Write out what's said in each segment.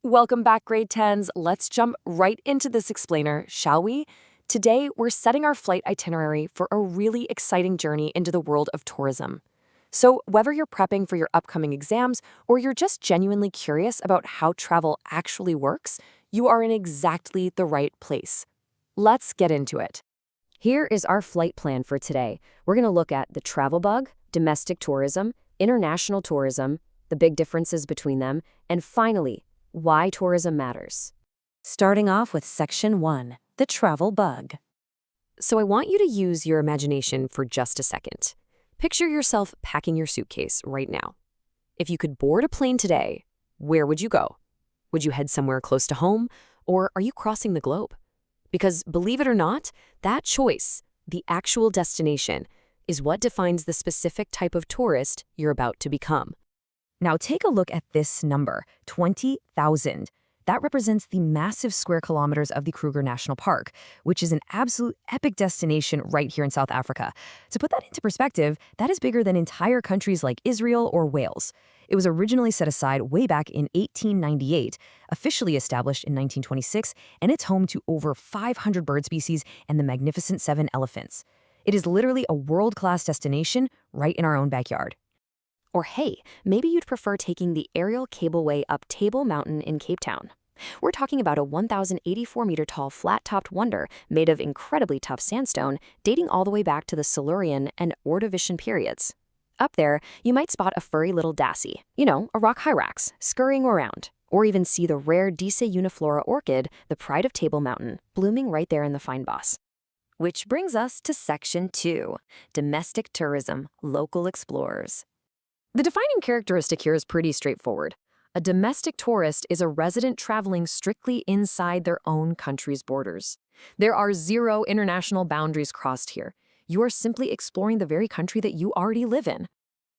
Welcome back, grade 10s. Let's jump right into this explainer, shall we? Today, we're setting our flight itinerary for a really exciting journey into the world of tourism. So, whether you're prepping for your upcoming exams or you're just genuinely curious about how travel actually works, you are in exactly the right place. Let's get into it. Here is our flight plan for today. We're going to look at the travel bug, domestic tourism, international tourism, the big differences between them, and finally, why tourism matters. Starting off with Section 1, the travel bug. So I want you to use your imagination for just a second. Picture yourself packing your suitcase right now. If you could board a plane today, where would you go? Would you head somewhere close to home, or are you crossing the globe? Because believe it or not, that choice, the actual destination, is what defines the specific type of tourist you're about to become. Now take a look at this number, 20,000. That represents the massive square kilometers of the Kruger National Park, which is an absolute epic destination right here in South Africa. To put that into perspective, that is bigger than entire countries like Israel or Wales. It was originally set aside way back in 1898, officially established in 1926, and it's home to over 500 bird species and the magnificent 7 elephants. It is literally a world-class destination right in our own backyard. Or hey, maybe you'd prefer taking the aerial cableway up Table Mountain in Cape Town. We're talking about a 1,084-meter-tall flat-topped wonder made of incredibly tough sandstone dating all the way back to the Silurian and Ordovician periods. Up there, you might spot a furry little dassy, a rock hyrax, scurrying around, or even see the rare Disa uniflora orchid, the pride of Table Mountain, blooming right there in the Fynbos. Which brings us to Section 2, domestic tourism, local explorers. The defining characteristic here is pretty straightforward. A domestic tourist is a resident traveling strictly inside their own country's borders. There are zero international boundaries crossed here. You are simply exploring the very country that you already live in.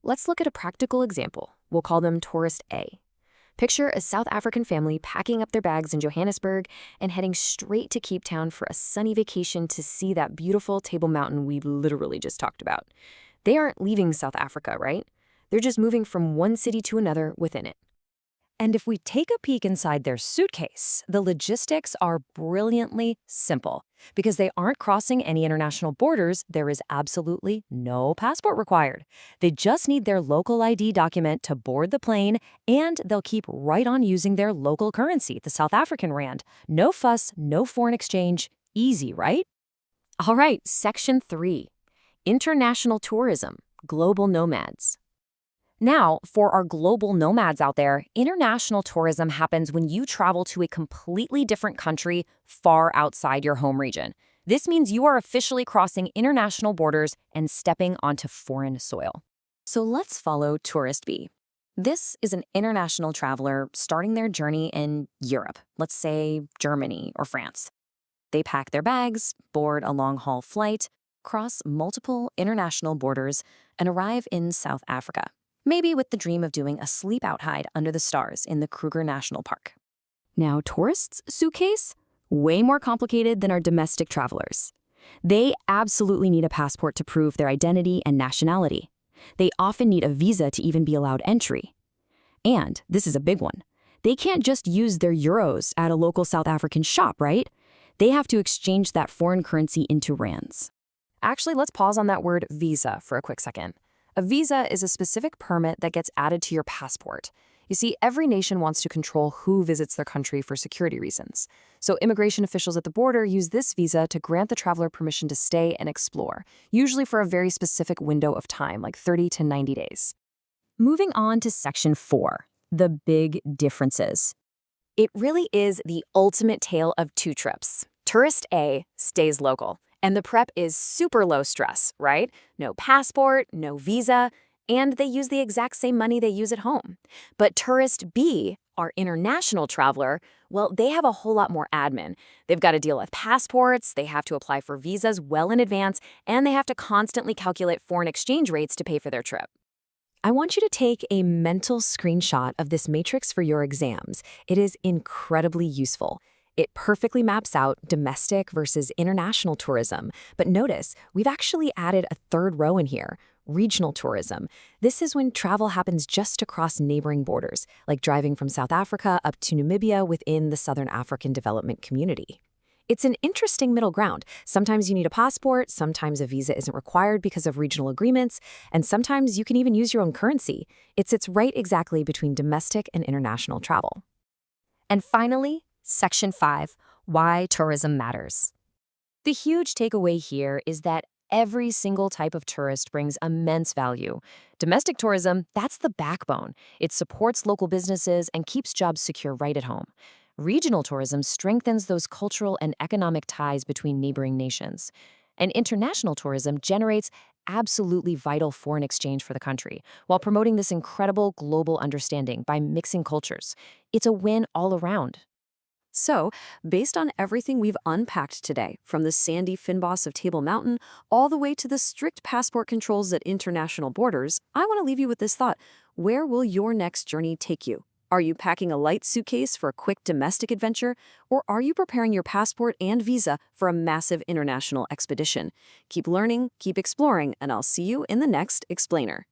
Let's look at a practical example. We'll call them Tourist A. Picture a South African family packing up their bags in Johannesburg and heading straight to Cape Town for a sunny vacation to see that beautiful Table Mountain we literally just talked about. They aren't leaving South Africa, right? They're just moving from one city to another within it. And if we take a peek inside their suitcase, the logistics are brilliantly simple. Because they aren't crossing any international borders, there is absolutely no passport required. They just need their local ID document to board the plane, and they'll keep right on using their local currency, the South African rand. No fuss, no foreign exchange. Easy, right? All right, Section 3, international tourism, global nomads. Now, for our global nomads out there, international tourism happens when you travel to a completely different country far outside your home region. This means you are officially crossing international borders and stepping onto foreign soil. So let's follow Tourist B. This is an international traveler starting their journey in Europe, let's say Germany or France. They pack their bags, board a long-haul flight, cross multiple international borders, and arrive in South Africa. Maybe with the dream of doing a sleep-out hide under the stars in the Kruger National Park. Now, tourists' suitcase? Way more complicated than our domestic travelers. They absolutely need a passport to prove their identity and nationality. They often need a visa to even be allowed entry. And, this is a big one, they can't just use their euros at a local South African shop, right? They have to exchange that foreign currency into rands. Actually, let's pause on that word visa for a quick second. A visa is a specific permit that gets added to your passport. You see, every nation wants to control who visits their country for security reasons. So immigration officials at the border use this visa to grant the traveler permission to stay and explore, usually for a very specific window of time, like 30 to 90 days. Moving on to Section 4, the big differences. It really is the ultimate tale of two trips. Tourist A stays local. And the prep is super low stress, right? No passport, no visa, and they use the exact same money they use at home. But Tourist B, our international traveler, well, they have a whole lot more admin. They've got to deal with passports, they have to apply for visas well in advance, and they have to constantly calculate foreign exchange rates to pay for their trip. I want you to take a mental screenshot of this matrix for your exams. It is incredibly useful. It perfectly maps out domestic versus international tourism. But notice, we've actually added a third row in here, Regional tourism. This is when travel happens just across neighboring borders, like driving from South Africa up to Namibia within the Southern African Development Community. It's an interesting middle ground. Sometimes you need a passport, sometimes a visa isn't required because of regional agreements, and sometimes you can even use your own currency. It sits right exactly between domestic and international travel. And finally, Section 5, Why Tourism Matters. The huge takeaway here is that every single type of tourist brings immense value. Domestic tourism, that's the backbone. It supports local businesses and keeps jobs secure right at home. Regional tourism strengthens those cultural and economic ties between neighboring nations. And international tourism generates absolutely vital foreign exchange for the country, while promoting this incredible global understanding by mixing cultures. It's a win all around. So, based on everything we've unpacked today, from the sandy Fynbos of Table Mountain all the way to the strict passport controls at international borders, I want to leave you with this thought. Where will your next journey take you? Are you packing a light suitcase for a quick domestic adventure, or are you preparing your passport and visa for a massive international expedition? Keep learning, keep exploring, and I'll see you in the next Explainer.